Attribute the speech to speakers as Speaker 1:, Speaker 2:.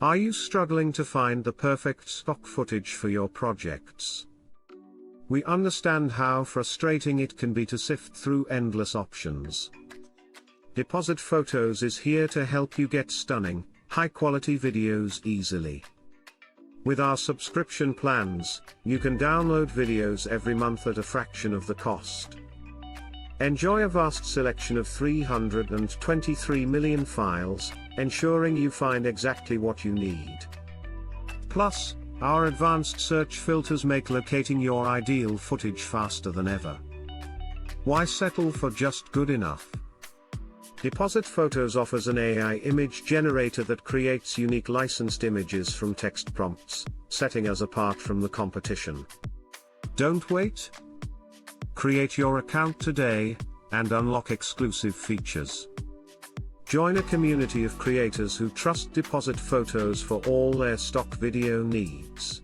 Speaker 1: Are you struggling to find the perfect stock footage for your projects? We understand how frustrating it can be to sift through endless options. Depositphotos is here to help you get stunning, high-quality videos easily. With our subscription plans, you can download videos every month at a fraction of the cost. Enjoy a vast selection of 323 million files, ensuring you find exactly what you need. Plus, our advanced search filters make locating your ideal footage faster than ever. Why settle for just good enough? Depositphotos offers an AI image generator that creates unique licensed images from text prompts, setting us apart from the competition. Don't wait. Create your account today, and unlock exclusive features. Join a community of creators who trust Depositphotos for all their stock video needs.